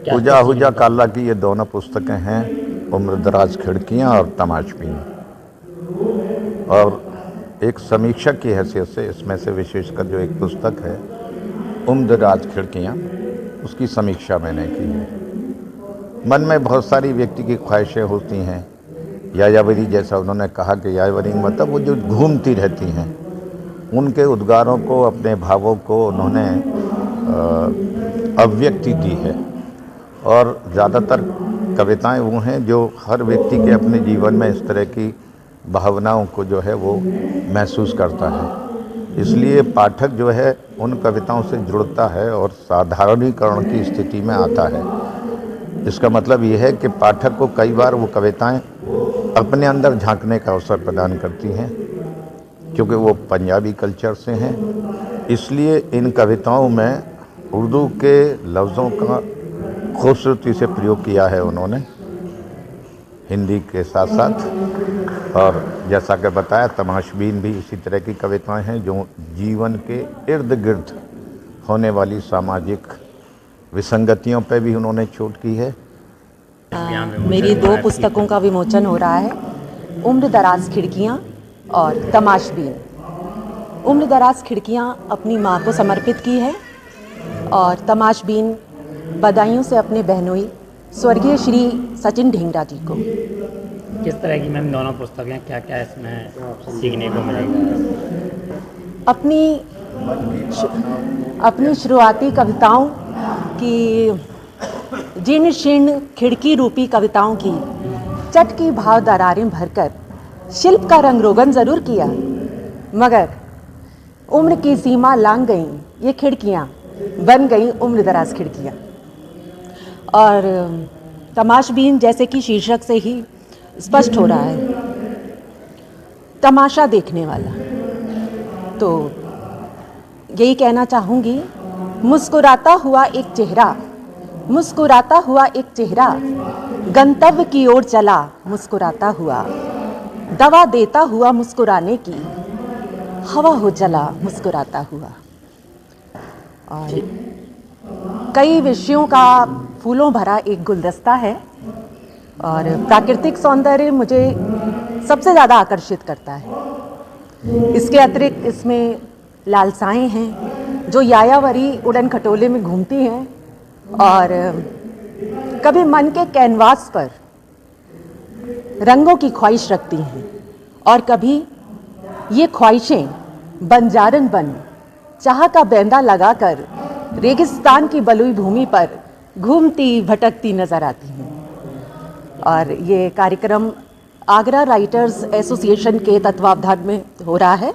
पूजा हुजा काला की ये दोनों पुस्तकें हैं, उम्रदराज खिड़कियाँ और तमाशबीन। और एक समीक्षक की हैसियत से इसमें से विशेषकर जो एक पुस्तक है उम्रदराज खिड़कियाँ, उसकी समीक्षा मैंने की है। मन में बहुत सारी व्यक्ति की ख्वाहिशें होती हैं। यायावरी जैसा उन्होंने कहा कि यायावरी मतलब वो जो घूमती रहती हैं, उनके उद्गारों को, अपने भावों को उन्होंने अभिव्यक्ति दी है। और ज़्यादातर कविताएं वो हैं जो हर व्यक्ति के अपने जीवन में इस तरह की भावनाओं को जो है वो महसूस करता है। इसलिए पाठक जो है उन कविताओं से जुड़ता है और साधारणीकरण की स्थिति में आता है। इसका मतलब ये है कि पाठक को कई बार वो कविताएं अपने अंदर झांकने का अवसर प्रदान करती हैं, क्योंकि वो पंजाबी कल्चर से हैं। इसलिए इन कविताओं में उर्दू के लफ्ज़ों का खूबसूरती से प्रयोग किया है उन्होंने, हिंदी के साथ साथ। और जैसा कि बताया, तमाशबीन भी इसी तरह की कविताएं हैं जो जीवन के इर्द गिर्द होने वाली सामाजिक विसंगतियों पर भी उन्होंने चोट की है। मेरी 2 पुस्तकों का विमोचन हो रहा है, उम्रदराज खिड़कियाँ और तमाशबीन। उम्रदराज खिड़कियाँ अपनी माँ को समर्पित की है और तमाशबीन बधाइयों से अपने बहनोई स्वर्गीय श्री सचिन ढींगरा जी को। किस तरह की मैम दोनों पुस्तकें, क्या क्या इसमें सीखने को मिलेगा? अपनी शुरुआती कविताओं की, जीर्ण शीर्ण खिड़की रूपी कविताओं की चट की भाव दरारें भरकर शिल्प का रंग रोगन ज़रूर किया, मगर उम्र की सीमा लांघ गईं ये खिड़कियाँ, बन गईं उम्रदराज खिड़कियाँ। और तमाशबीन, जैसे कि शीर्षक से ही स्पष्ट हो रहा है, तमाशा देखने वाला। तो यही कहना चाहूँगी, मुस्कुराता हुआ एक चेहरा, मुस्कुराता हुआ एक चेहरा गंतव्य की ओर चला मुस्कुराता हुआ, दवा देता हुआ मुस्कुराने की, हवा हो चला मुस्कुराता हुआ। और कई विषयों का फूलों भरा एक गुलदस्ता है और प्राकृतिक सौंदर्य मुझे सबसे ज़्यादा आकर्षित करता है। इसके अतिरिक्त इसमें लालसाएं हैं जो यायावरी उड़न खटोले में घूमती हैं और कभी मन के कैनवास पर रंगों की ख्वाहिश रखती हैं और कभी ये ख्वाहिशें बंजारन बन चाह का बैंदा लगाकर रेगिस्तान की बलुई भूमि पर घूमती भटकती नजर आती हैं। और ये कार्यक्रम आगरा राइटर्स एसोसिएशन के तत्वावधान में हो रहा है।